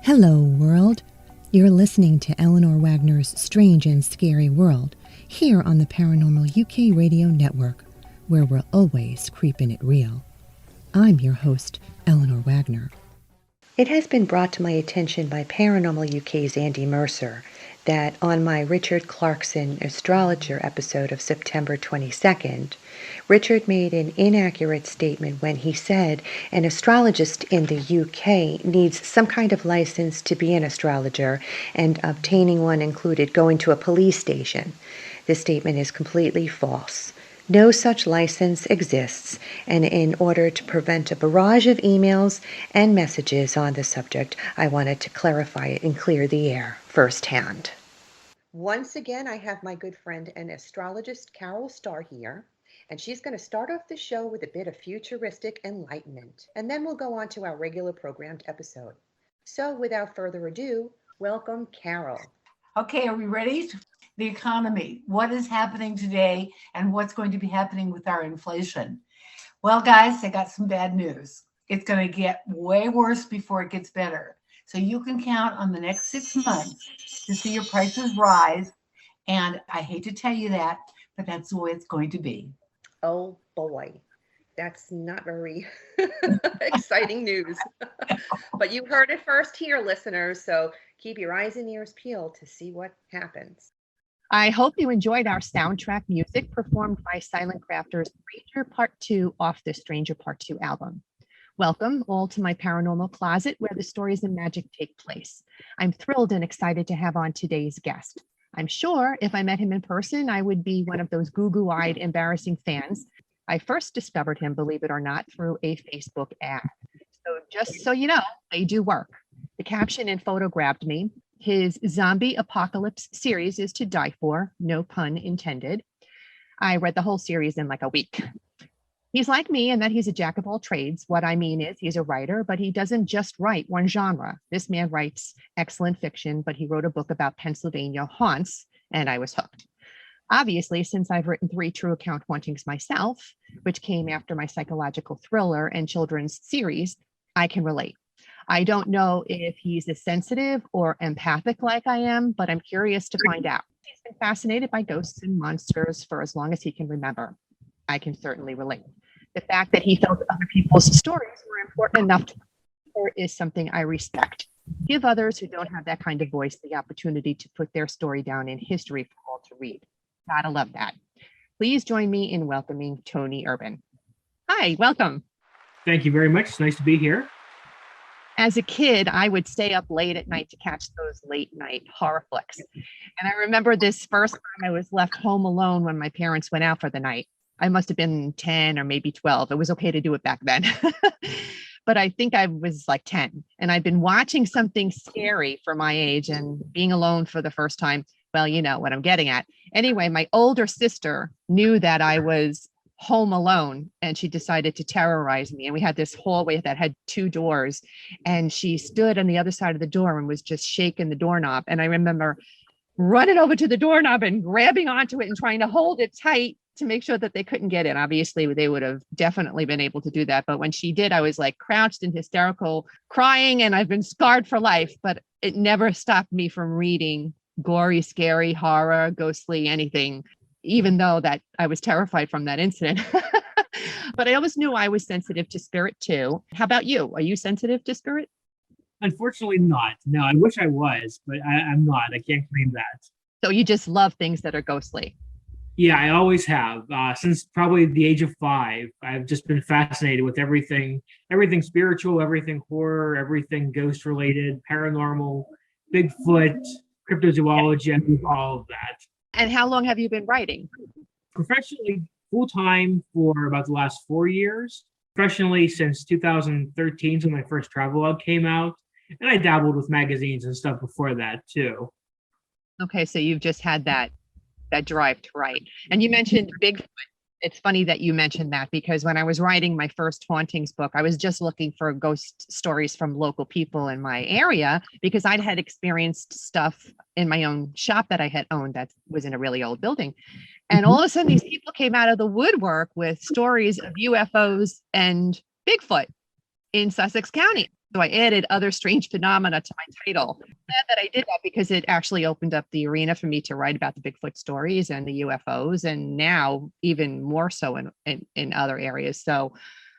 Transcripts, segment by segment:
Hello, world. You're listening to Eleanor Wagner's Strange and Scary World here on the Paranormal UK Radio Network, where we're always creeping it real. I'm your host, Eleanor Wagner. It has been brought to my attention by Paranormal UK's Andy Mercer that on my Richard Clarkson astrologer episode of September 22nd, Richard made an inaccurate statement when he said an astrologist in the UK needs some kind of license to be an astrologer, and obtaining one included going to a police station. This statement is completely false. No such license exists, and in order to prevent a barrage of emails and messages on the subject, I wanted to clarify it and clear the air firsthand. Once again, I have my good friend and astrologist Carol Starr here, and she's going to start off the show with a bit of futuristic enlightenment, and then we'll go on to our regular programmed episode. So without further ado, welcome Carol. Okay, are we ready? The economy, what is happening today and what's going to be happening with our inflation? Well, guys, I got some bad news. It's going to get way worse before it gets better. So you can count on the next 6 months to see your prices rise. And I hate to tell you that, but that's the way it's going to be. Oh boy, that's not very exciting news. But you heard it first here, listeners, so keep your eyes and ears peeled to see what happens. I hope you enjoyed our soundtrack music performed by Silent Crafters Stranger Part 2 off the Stranger Part 2 album. Welcome all to my paranormal closet where the stories and magic take place. I'm thrilled and excited to have on today's guest. I'm sure if I met him in person, I would be one of those goo-goo-eyed, embarrassing fans. I first discovered him, believe it or not, through a Facebook ad. So just so you know, they do work. The caption and photo grabbed me. His zombie apocalypse series is to die for, no pun intended. I read the whole series in like a week. He's like me in that he's a jack of all trades. What I mean is he's a writer, but he doesn't just write one genre. This man writes excellent fiction, but he wrote a book about Pennsylvania haunts, and I was hooked. Obviously, since I've written 3 true account hauntings myself, which came after my psychological thriller and children's series, I can relate. I don't know if he's as sensitive or empathic like I am, but I'm curious to find out. He's been fascinated by ghosts and monsters for as long as he can remember. I can certainly relate. The fact that he felt other people's stories were important enough to remember is something I respect. Give others who don't have that kind of voice the opportunity to put their story down in history for all to read. Gotta love that. Please join me in welcoming Tony Urban. Hi, welcome. Thank you very much. It's nice to be here. As a kid, I would stay up late at night to catch those late night horror flicks. And I remember this first time I was left home alone when my parents went out for the night. I must have been 10 or maybe 12. It was okay to do it back then. But I think I was like 10. And I'd been watching something scary for my age and being alone for the first time. Well, you know what I'm getting at. Anyway, my older sister knew that I was home alone and she decided to terrorize me, and we had this hallway that had 2 doors, and she stood on the other side of the door and was just shaking the doorknob. And I remember running over to the doorknob and grabbing onto it and trying to hold it tight to make sure that they couldn't get in. Obviously they would have definitely been able to do that, but when she did, I was like crouched and hysterical crying, and I've been scarred for life. But it never stopped me from reading gory, scary, horror, ghostly, anything, even though that I was terrified from that incident. But I always knew I was sensitive to spirit too. How about you? Are you sensitive to spirit? Unfortunately not. No, I wish I was, but I'm not. I can't claim that. So you just love things that are ghostly? Yeah, I always have. Since probably the age of 5, I've just been fascinated with everything spiritual, everything horror, everything ghost related, paranormal, Bigfoot, cryptozoology. I do all of that. And how long have you been writing? Professionally, full-time for about the last 4 years. Professionally since 2013, when my first travelogue came out. And I dabbled with magazines and stuff before that too. Okay, so you've just had that drive to write. And you mentioned Bigfoot. It's funny that you mentioned that, because when I was writing my first hauntings book, I was just looking for ghost stories from local people in my area, because I'd had experienced stuff in my own shop that I had owned that was in a really old building. And all of a sudden, these people came out of the woodwork with stories of UFOs and Bigfoot in Sussex County. So I added other strange phenomena to my title. Glad that I did that because it actually opened up the arena for me to write about the Bigfoot stories and the UFOs, and now even more so in other areas. So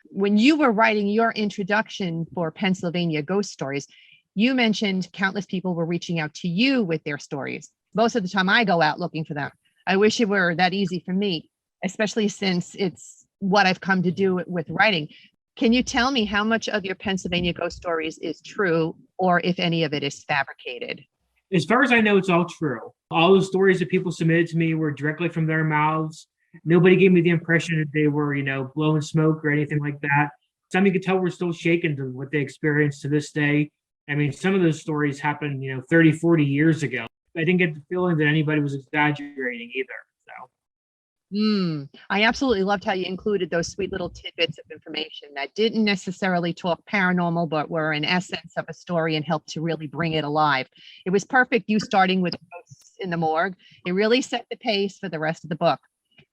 when you were writing your introduction for Pennsylvania Ghost Stories, you mentioned countless people were reaching out to you with their stories. Most of the time I go out looking for them. I wish it were that easy for me, especially since it's what I've come to do with writing. Can you tell me how much of your Pennsylvania ghost stories is true, or if any of it is fabricated? As far as I know, it's all true. All the stories that people submitted to me were directly from their mouths. Nobody gave me the impression that they were, blowing smoke or anything like that. Some you could tell were still shaken to what they experienced to this day. I mean, some of those stories happened, 30, 40 years ago. I didn't get the feeling that anybody was exaggerating either. So. I absolutely loved how you included those sweet little tidbits of information that didn't necessarily talk paranormal, but were an essence of a story and helped to really bring it alive. It was perfect, you starting with ghosts in the morgue. It really set the pace for the rest of the book.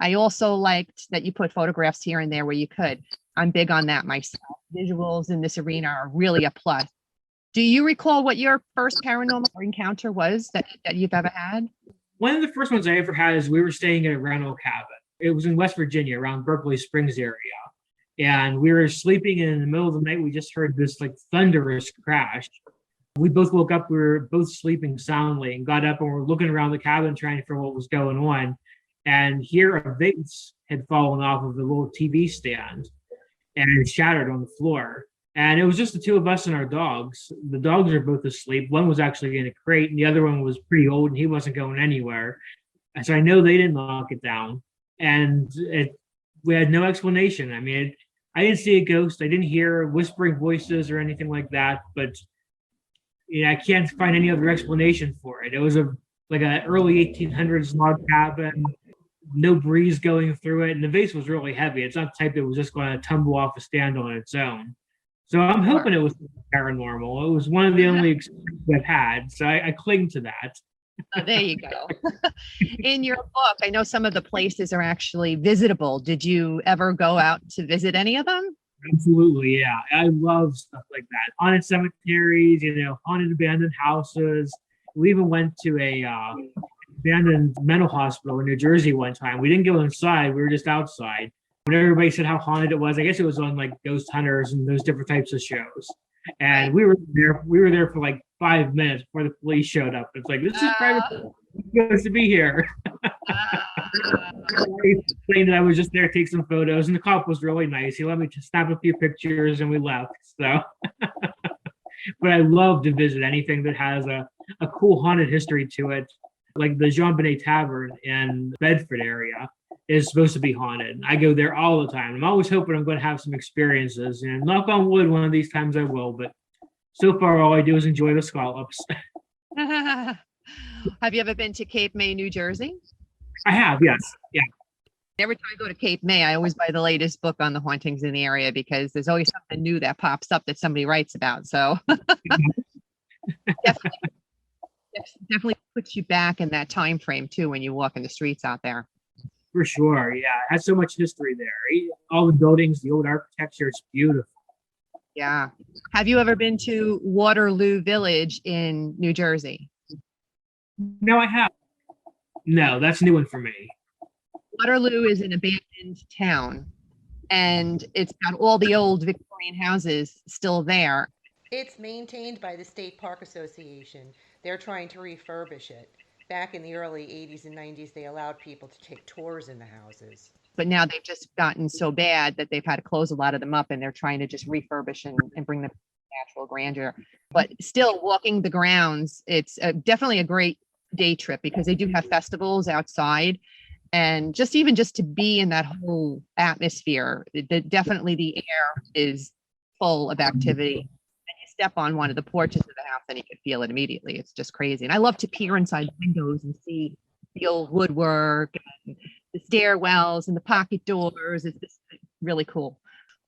I also liked that you put photographs here and there where you could. I'm big on that myself. Visuals in this arena are really a plus. Do you recall what your first paranormal encounter was that you've ever had? One of the first ones I ever had is we were staying at a rental cabin. It was in West Virginia, around Berkeley Springs area. And we were sleeping, and in the middle of the night, we just heard this like thunderous crash. We both woke up, we were both sleeping soundly, and got up and were looking around the cabin trying to figure out what was going on. And here a vase had fallen off of the little TV stand and shattered on the floor. And it was just the two of us and our dogs. The dogs are both asleep. One was actually in a crate, and the other one was pretty old, and he wasn't going anywhere. And so I know they didn't knock it down. And we had no explanation. I mean, I didn't see a ghost. I didn't hear whispering voices or anything like that. But I can't find any other explanation for it. It was like an early 1800s log cabin, no breeze going through it, and the vase was really heavy. It's not the type that was just going to tumble off a stand on its own. So I'm hoping it was paranormal. It was one of the only experiences I've had, so I cling to that. Oh, there you go. In your book, I know some of the places are actually visitable. Did you ever go out to visit any of them? Absolutely, yeah. I love stuff like that. Haunted cemeteries, haunted abandoned houses. We even went to a abandoned mental hospital in New Jersey one time. We didn't go inside. We were just outside. When everybody said how haunted it was, I guess it was on like Ghost Hunters and those different types of shows. And we were there for like 5 minutes before the police showed up. It's like, this is private. It's supposed to be here. I explained that I was just there to take some photos, and the cop was really nice. He let me just snap a few pictures, and we left. So, but I love to visit anything that has a cool haunted history to it. Like the Jean Bonnet Tavern in Bedford area is supposed to be haunted. I go there all the time. I'm always hoping I'm going to have some experiences. And knock on wood, one of these times I will. But so far, all I do is enjoy the scallops. Have you ever been to Cape May, New Jersey? I have, yes. Yeah. Every time I go to Cape May, I always buy the latest book on the hauntings in the area because there's always something new that pops up that somebody writes about. So definitely puts you back in that time frame too when you walk in the streets out there. For sure, yeah. It has so much history there. All the buildings, the old architecture, it's beautiful. Yeah. Have you ever been to Waterloo Village in New Jersey? No, I have. No, that's a new one for me. Waterloo is an abandoned town, and it's got all the old Victorian houses still there. It's maintained by the State Park Association. They're trying to refurbish it. Back in the early 80s and 90s, they allowed people to take tours in the houses. But now they've just gotten so bad that they've had to close a lot of them up, and they're trying to just refurbish and bring them to natural grandeur. But still, walking the grounds, it's definitely a great day trip because they do have festivals outside. And just to be in that whole atmosphere, definitely the air is full of activity. And you step on one of the porches of the house and you can feel it immediately. It's just crazy. And I love to peer inside windows and see the old woodwork and the stairwells and the pocket doors. It's just really cool.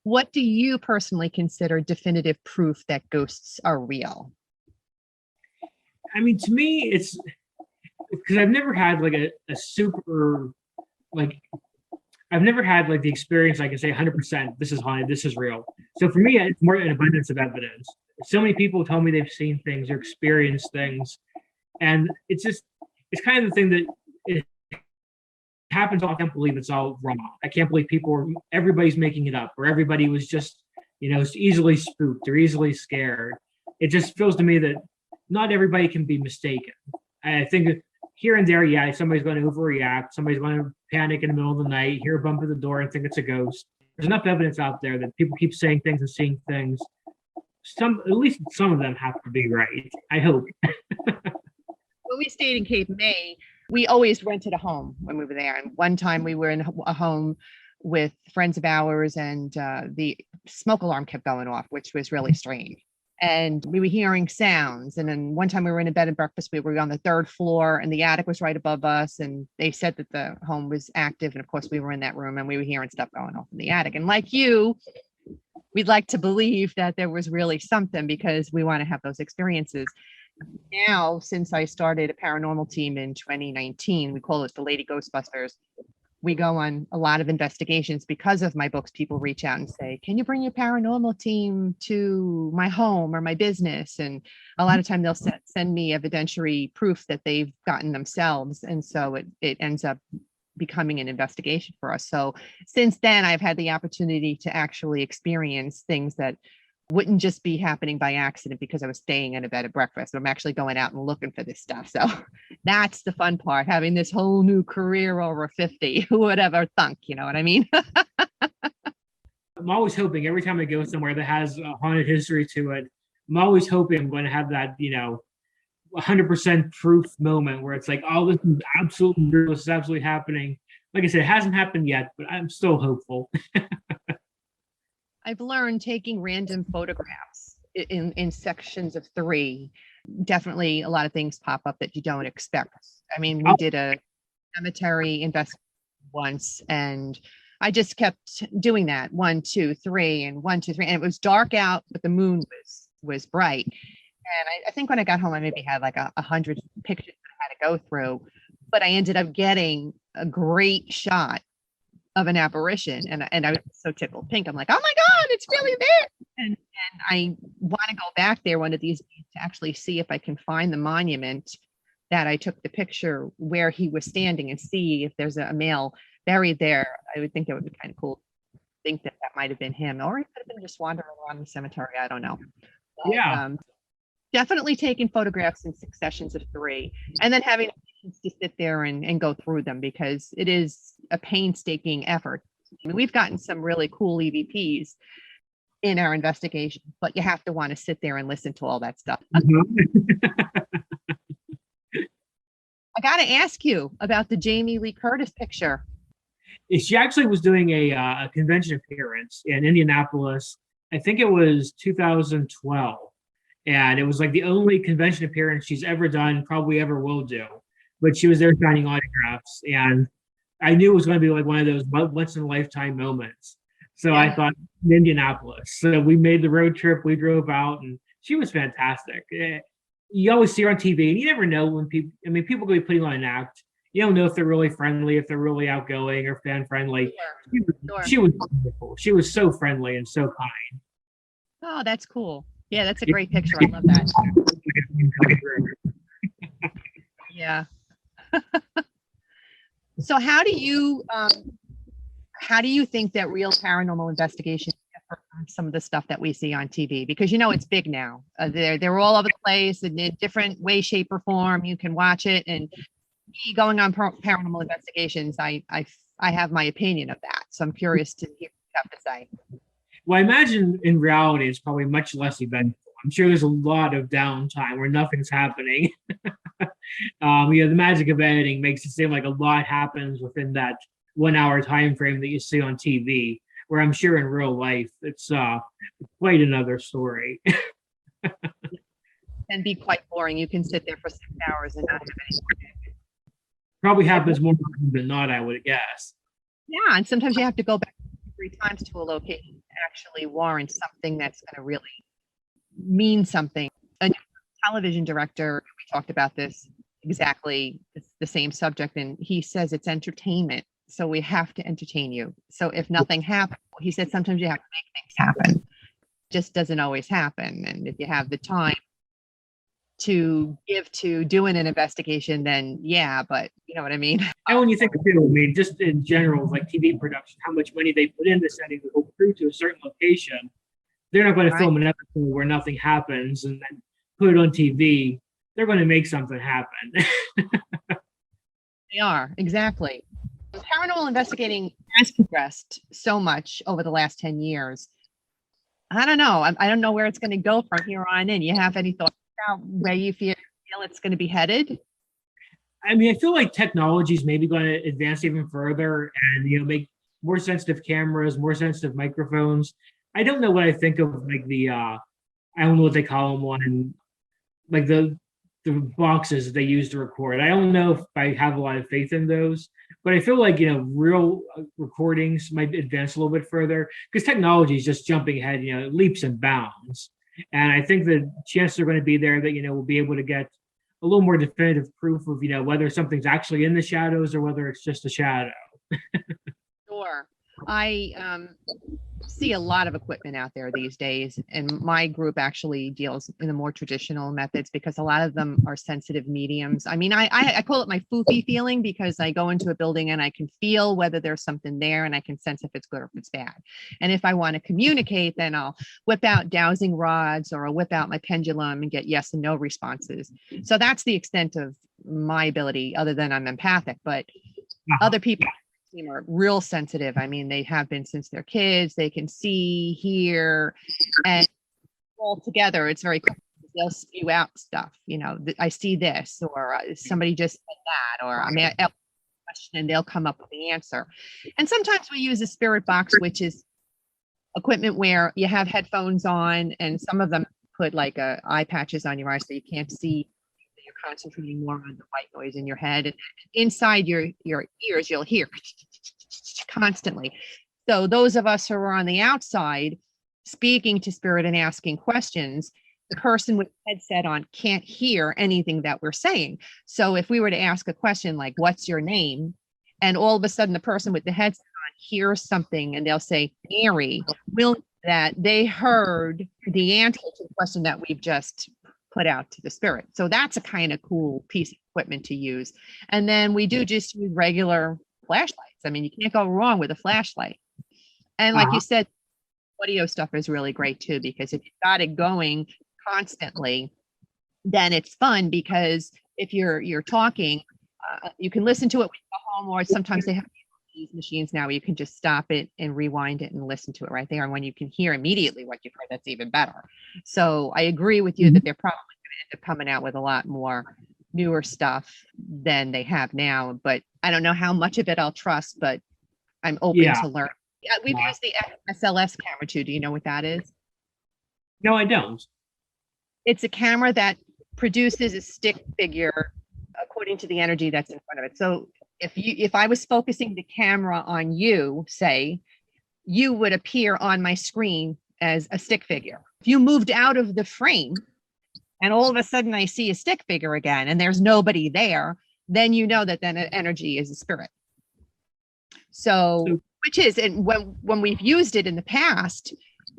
What do you personally consider definitive proof that ghosts are real? I mean, to me, it's because I've never had like a super like I've never had like the experience I can say 100% this is haunted, this is real. So for me, it's more an abundance of evidence. So many people tell me they've seen things or experienced things, and it's kind of the thing that it happens. I can't believe it's all wrong. I can't believe everybody's making it up, or everybody was just easily spooked or easily scared. It just feels to me that not everybody can be mistaken. I think here and there, yeah, somebody's going to overreact. Somebody's going to panic in the middle of the night, hear a bump at the door, and think it's a ghost. There's enough evidence out there that people keep saying things and seeing things. At least some of them have to be right. I hope. When we stayed in Cape May, we always rented a home when we were there. And one time we were in a home with friends of ours, and the smoke alarm kept going off, which was really strange. And we were hearing sounds. And then one time we were in a bed and breakfast, we were on the 3rd floor and the attic was right above us. And they said that the home was active. And of course we were in that room and we were hearing stuff going off in the attic. And like you, we'd like to believe that there was really something because we want to have those experiences. Now, since I started a paranormal team in 2019, we call it the Lady Ghostbusters. We go on a lot of investigations because of my books. People reach out and say, can you bring your paranormal team to my home or my business? And a lot of time they'll send me evidentiary proof that they've gotten themselves. And so it ends up becoming an investigation for us. So since then, I've had the opportunity to actually experience things that wouldn't just be happening by accident because I was staying in a bed and breakfast. I'm actually going out and looking for this stuff. So that's the fun part, having this whole new career over 50. Who would ever thunk, you know what I mean? I'm always hoping every time I go somewhere that has a haunted history to it, I'm always hoping I'm going to have that, 100% proof moment where it's like, oh, this is absolutely real. This is absolutely happening. Like I said, it hasn't happened yet, but I'm still hopeful. I've learned taking random photographs in sections of 3. Definitely a lot of things pop up that you don't expect. I mean, we did a cemetery investigation once, and I just kept doing that 1, 2, 3, and 1, 2, 3, and it was dark out, but the moon was bright. And I think when I got home, I maybe had like 100 pictures I had to go through, but I ended up getting a great shot of an apparition, and I was so tickled pink. I'm like, oh my God, it's really there. And I want to go back there one of these days to actually see if I can find the monument that I took the picture where he was standing and see if there's a male buried there. I would think that would be kind of cool. Think that might have been him, or he could have been just wandering around the cemetery. I don't know. But, Yeah. Definitely taking photographs in successions of 3, and then having to sit there and go through them, because it is a painstaking effort. I mean, we've gotten some really cool EVPs in our investigation, but you have to want to sit there and listen to all that stuff. I got to ask you about the Jamie Lee Curtis picture. She actually was doing a convention appearance in Indianapolis. I think it was 2012. And it was like the only convention appearance she's ever done, probably ever will do. But she was there signing autographs. And I knew it was going to be like one of those once in a lifetime moments. So I thought in Indianapolis. So we made the road trip. We drove out, and she was fantastic. You always see her on TV, and you never know when people could be putting on an act. You don't know if they're really friendly, if they're really outgoing or fan friendly. Sure. She was wonderful. She was so friendly and so kind. Oh, that's cool. Yeah, that's a great picture. I love that. Yeah. So how do you think that real paranormal investigation differ from some of the stuff that we see on TV? Because it's big now. They're all over the place in different way, shape, or form. You can watch it, and me going on paranormal investigations, I have my opinion of that. So I'm curious to hear what you have to say. Well, I imagine in reality it's probably much less eventful. I'm sure there's a lot of downtime where nothing's happening. The magic of editing makes it seem like a lot happens within that 1 hour time frame that you see on TV, where I'm sure in real life it's quite another story. And be quite boring. You can sit there for 6 hours and not have anything. Probably happens more often than not, I would guess. Yeah, and sometimes you have to go back 3 times to a location to actually warrant something that's going to really mean something. A television director, we talked about this exactly, it's the same subject, and he says it's entertainment. So we have to entertain you. So if nothing happens, he said, sometimes you have to make things happen. Just doesn't always happen. And if you have the time to give to doing an investigation, then yeah, but you know what I mean? And when you think of it, I mean, just in general, like TV production, how much money they put into sending the whole crew to a certain location, they're not going to film an episode where nothing happens and then put it on TV. They're going to make something happen. They are, exactly. Paranormal investigating has progressed so much over the last 10 years. I don't know. I don't know where it's going to go from here on in. You have any thoughts about where you feel it's going to be headed? I mean, I feel like technology is maybe going to advance even further and, make more sensitive cameras, more sensitive microphones. I don't know what I think of like I don't know what they call them on, like the boxes that they use to record. I don't know if I have a lot of faith in those, but I feel like, real recordings might advance a little bit further because technology is just jumping ahead, leaps and bounds. And I think the chances are going to be there that, we'll be able to get a little more definitive proof of, whether something's actually in the shadows or whether it's just a shadow. Sure. I see a lot of equipment out there these days, and my group actually deals in the more traditional methods because a lot of them are sensitive mediums. I mean, I call it my foofy feeling because I go into a building and I can feel whether there's something there and I can sense if it's good or if it's bad. And if I want to communicate, then I'll whip out dowsing rods or I'll whip out my pendulum and get yes and no responses. So that's the extent of my ability, other than I'm empathic, but other people are real sensitive. I mean, they have been since they're kids. They can see, hear, and all together. It's very cool. They'll spew out stuff. I see this, or somebody just said that, or I mean, a question, and they'll come up with the answer. And sometimes we use a spirit box, which is equipment where you have headphones on, and some of them put like eye patches on your eyes so you can't see. You're concentrating more on the white noise in your head, and inside your ears you'll hear constantly. So those of us who are on the outside speaking to spirit and asking questions, the person with the headset on can't hear anything that we're saying. So if we were to ask a question like, what's your name? And all of a sudden the person with the headset on hears something and they'll say, Mary, will that they heard the answer to the question that we've just put out to the spirit. So that's a kind of cool piece of equipment to use. And then we do just use regular flashlights. I mean, you can't go wrong with a flashlight. And like you said, audio stuff is really great too, because if you've got it going constantly, then it's fun because if you're talking, you can listen to it when you go home, or sometimes they have these machines now where you can just stop it and rewind it and listen to it right there. And when you can hear immediately what you've heard, that's even better. So I agree with you that they're probably going to end up coming out with a lot more newer stuff than they have now. But I don't know how much of it I'll trust, but I'm open to learn. Yeah, we've used the SLS camera too. Do you know what that is? No, I don't. It's a camera that produces a stick figure according to the energy that's in front of it. So if I was focusing the camera on you, say, you would appear on my screen as a stick figure. If you moved out of the frame and all of a sudden I see a stick figure again and there's nobody there, then you know that then energy is a spirit. So which is, and when we've used it in the past,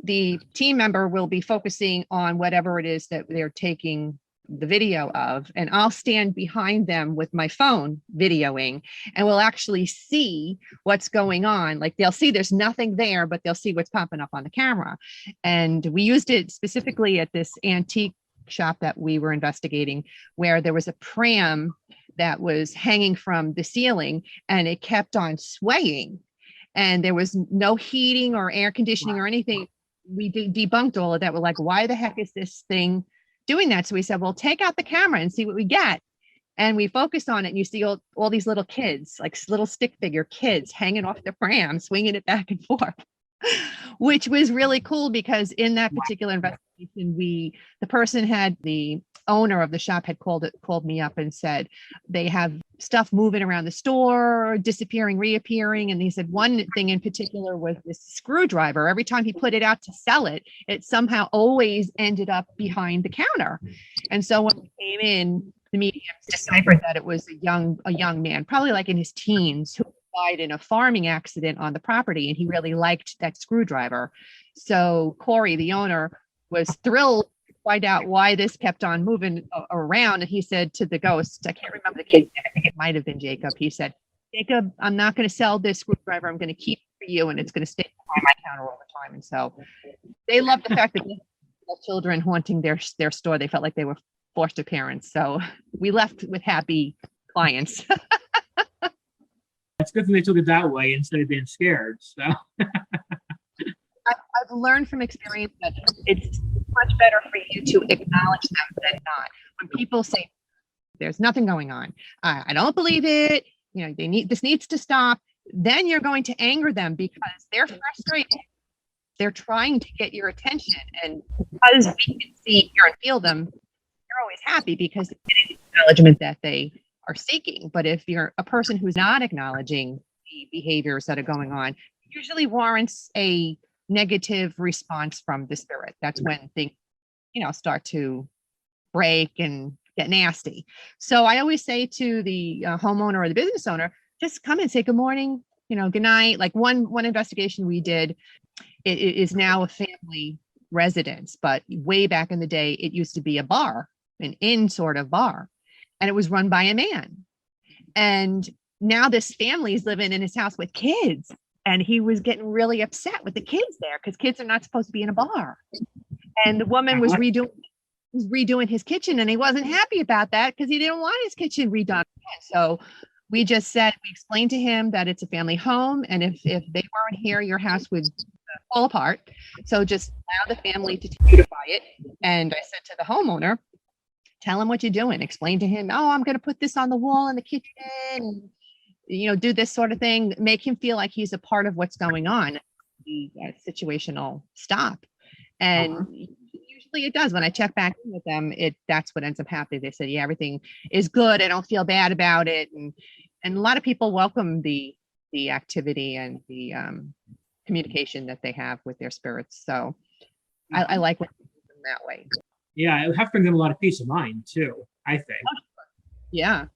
the team member will be focusing on whatever it is that they're taking the video of, and I'll stand behind them with my phone videoing, and we'll actually see what's going on. Like they'll see there's nothing there, but they'll see what's popping up on the camera. And we used it specifically at this antique shop that we were investigating, where there was a pram that was hanging from the ceiling and it kept on swaying, and there was no heating or air conditioning or anything. We debunked all of that. We're like, why the heck is this thing doing that? So we said, well, take out the camera and see what we get. And we focused on it, and you see all these little kids, like little stick figure kids hanging off the pram, swinging it back and forth, which was really cool because in that particular investigation, the person had, the owner of the shop had called me up and said they have stuff moving around the store, disappearing, reappearing. And he said one thing in particular was this screwdriver. Every time he put it out to sell it, it somehow always ended up behind the counter. And so when we came in, the medium deciphered that it was a young man, probably like in his teens, who died in a farming accident on the property, and he really liked that screwdriver. So Corey, the owner, was thrilled to find out why this kept on moving around. And he said to the ghost, I can't remember the kid's name, I think it might have been Jacob. He said, Jacob, I'm not going to sell this screwdriver. I'm going to keep it for you, and it's going to stay on my counter all the time. And so they loved the fact that they had children haunting their store. They felt like they were foster parents. So we left with happy clients. It's good that they took it that way instead of being scared. So I've learned from experience that it's much better for you to acknowledge them than not. When people say there's nothing going on, I don't believe it, you know, this needs to stop, then you're going to anger them because they're frustrated. They're trying to get your attention, and because we can see, hear, and feel them, you're always happy because it's getting the acknowledgement that they are seeking. But if you're a person who's not acknowledging the behaviors that are going on, it usually warrants a negative response from the spirit. That's when things, you know, start to break and get nasty. So I always say to the homeowner or the business owner, just come and say good morning, you know, good night. Like one investigation we did, it is now a family residence, but way back in the day, it used to be a bar, an inn sort of bar, and it was run by a man. And now this family is living in his house with kids, and he was getting really upset with the kids there because kids are not supposed to be in a bar. And the woman was redoing his kitchen, and he wasn't happy about that because he didn't want his kitchen redone. So we just said, we explained to him that it's a family home, and if they weren't here, your house would fall apart. So just allow the family to beautify it. And I said to the homeowner, tell him what you're doing. Explain to him, oh, I'm going to put this on the wall in the kitchen, and, you know, do this sort of thing. Make him feel like he's a part of what's going on. The situation will stop. And usually it does. When I check back in with them, that's what ends up happening. They said, yeah, everything is good. I don't feel bad about it. And a lot of people welcome the activity and the communication that they have with their spirits. So I like working with them that way. yeah, it would have to bring them a lot of peace of mind too, I think. Yeah,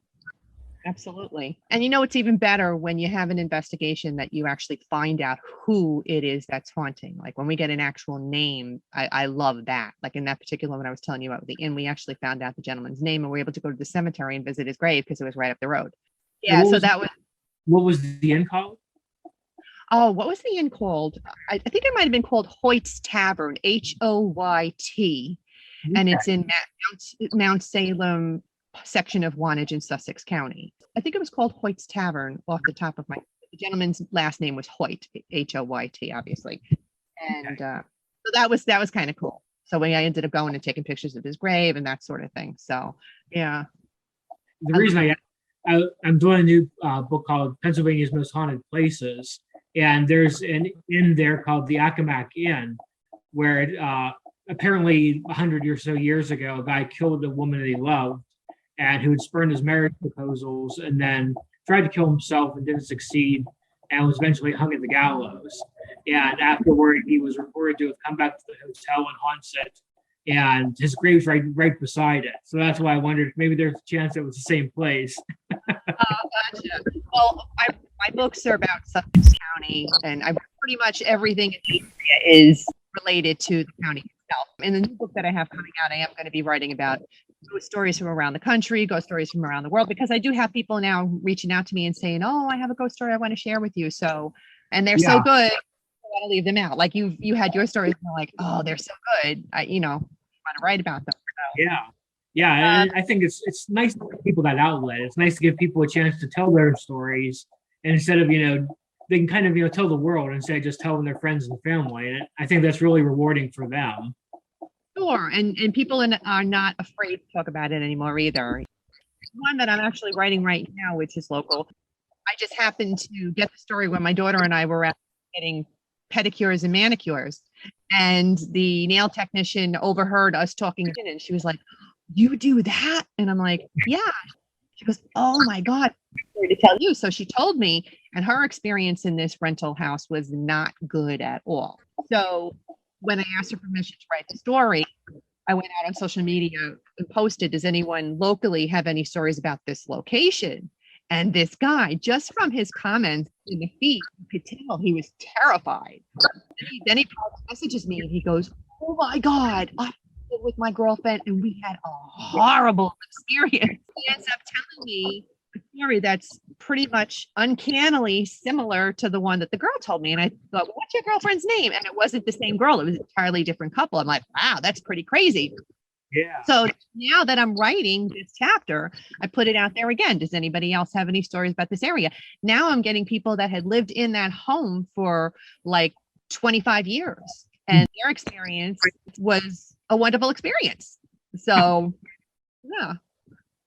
absolutely. And you know, it's even better when you have an investigation that you actually find out who it is that's haunting. Like when we get an actual name, I love that. Like in that particular one I was telling you about the inn, we actually found out the gentleman's name, and we were able to go to the cemetery and visit his grave because it was right up the road. Yeah, so that was. What was the inn called? Oh, what was the inn called? I think it might have been called Hoyt's Tavern, Hoyt. And it's in Mount Salem section of Wantage in Sussex County. I think it was called Hoyt's Tavern off the top of my. The gentleman's last name was Hoyt, Hoyt, obviously. And so that was kind of cool. So I ended up going and taking pictures of his grave and that sort of thing. So yeah. The reason I'm doing a new book called Pennsylvania's Most Haunted Places, and there's an inn there called the Accomack Inn, where apparently 100 or so years ago, a guy killed a woman that he loved and who had spurned his marriage proposals, and then tried to kill himself and didn't succeed, and was eventually hung at the gallows. And afterward, he was reported to have come back to the hotel and haunts it, and his grave's right beside it. So that's why I wondered if maybe there's a chance it was the same place. Gotcha. Well, my books are about Sussex County, and pretty much everything in the area is related to the county itself. In the new book that I have coming out, I am going to be writing about ghost stories from around the country, ghost stories from around the world, because I do have people now reaching out to me and saying, oh, I have a ghost story I want to share with you. So, and they're so good, I don't want to leave them out. Like you had your stories, and they're like, oh, they're so good. I want to write about them. So, yeah. And I think it's nice to give people that outlet. It's nice to give people a chance to tell their stories, and instead of, they can kind of, tell the world instead of just telling their friends and family. And I think that's really rewarding for them. Sure. And people are not afraid to talk about it anymore either. One that I'm actually writing right now, which is local. I just happened to get the story when my daughter and I were out getting pedicures and manicures, and the nail technician overheard us talking, and she was like, you do that? And I'm like, yeah. She goes, oh my God, I'm sorry to tell you. So she told me, and her experience in this rental house was not good at all. So when I asked her permission to write the story, I went out on social media and posted, does anyone locally have any stories about this location? And this guy, just from his comments in the feed, you could tell he was terrified. Then he messages me and he goes, "Oh my God, I was with my girlfriend and we had a horrible experience." He ends up telling me a story that's pretty much uncannily similar to the one that the girl told me. And I thought, "What's your girlfriend's name?" And it wasn't the same girl. It was an entirely different couple. I'm like, wow, that's pretty crazy. Yeah. So now that I'm writing this chapter, I put it out there again. Does anybody else have any stories about this area? Now I'm getting people that had lived in that home for like 25 years and their experience was a wonderful experience. So, yeah.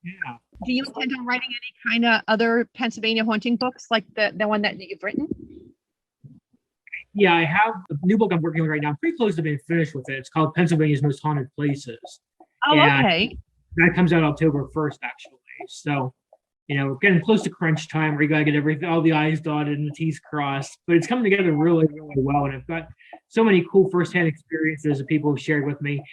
Yeah. Do you intend on writing any kind of other Pennsylvania haunting books like the one that you've written? Yeah, I have a new book I'm working on right now. I'm pretty close to being finished with it. It's called Pennsylvania's Most Haunted Places. Oh, And okay. that comes out October 1st, actually. So, we're getting close to crunch time where you got to get everything, all the I's dotted and the T's crossed. But it's coming together really, really well. And I've got so many cool firsthand experiences that people have shared with me.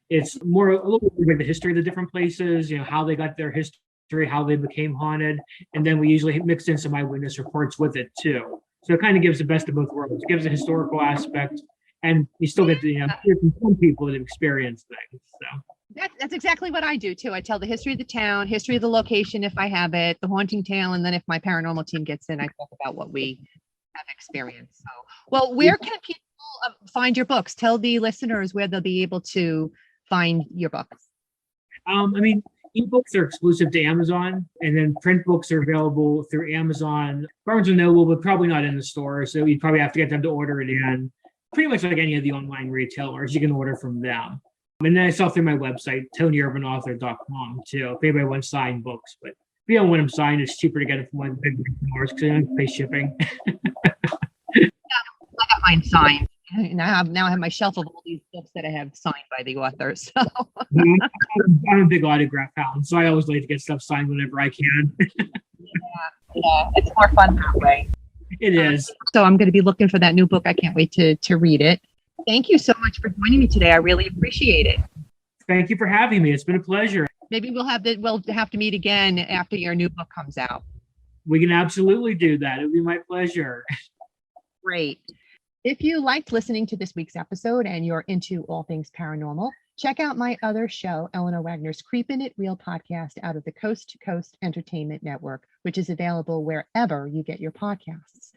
It's a little bit like the history of the different places, how they got their history, how they became haunted. And then we usually mix in some eyewitness reports with it, too. So it kind of gives the best of both worlds. It gives a historical aspect, and you still get to hear from some people that have experienced things. So. That's exactly what I do too. I tell the history of the town, history of the location if I have it, the haunting tale, and then if my paranormal team gets in, I talk about what we have experienced. So, well, where can people find your books? Tell the listeners where they'll be able to find your books. Ebooks are exclusive to Amazon, and then print books are available through Amazon, Barnes & Noble, but probably not in the store. So you'd probably have to get them to order it in. Pretty much like any of the online retailers, you can order from them. And then I sell through my website, TonyUrbanAuthor.com, too, if anybody wants signed books. But if you don't want them signed, it's cheaper to get it from one of the big retailers because they don't have to pay shipping. I got mine signed. And I have my shelf of all these books that I have signed by the author. So I'm a big autograph hound, so I always like to get stuff signed whenever I can. yeah, it's more fun that way. It is. So I'm going to be looking for that new book. I can't wait to read it. Thank you so much for joining me today. I really appreciate it. Thank you for having me. It's been a pleasure. Maybe we'll have to meet again after your new book comes out. We can absolutely do that. It would be my pleasure. Great. If you liked listening to this week's episode and you're into all things paranormal, check out my other show, Eleanor Wagner's Creepin' It Real podcast out of the Coast to Coast Entertainment Network, which is available wherever you get your podcasts.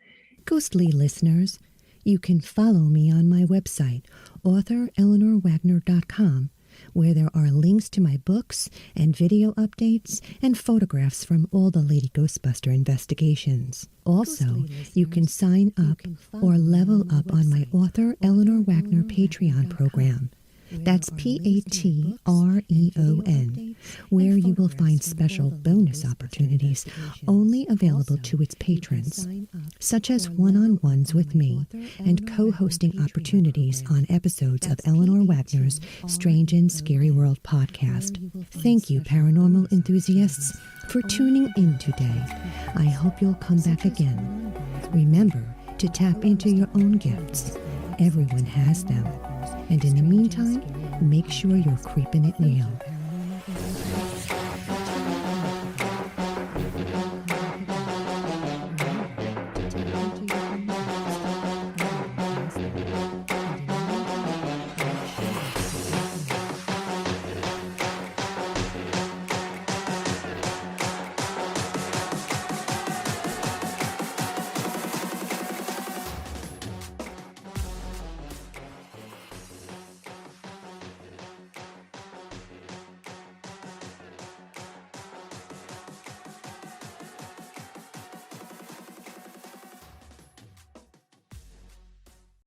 Ghostly listeners, you can follow me on my website, authoreleanorwagner.com, where there are links to my books and video updates and photographs from all the Lady Ghostbuster investigations. Also, you can sign up or level up on my Author Eleanor Wagner Patreon program. That's Patreon, where you will find special bonus opportunities only available to its patrons, such as one-on-ones with me and co-hosting opportunities on episodes of Eleanor Wagner's Strange and Scary World podcast. Thank you, paranormal enthusiasts, for tuning in today. I hope you'll come back again. Remember to tap into your own gifts. Everyone has them. And in the meantime, make sure you're creeping it real.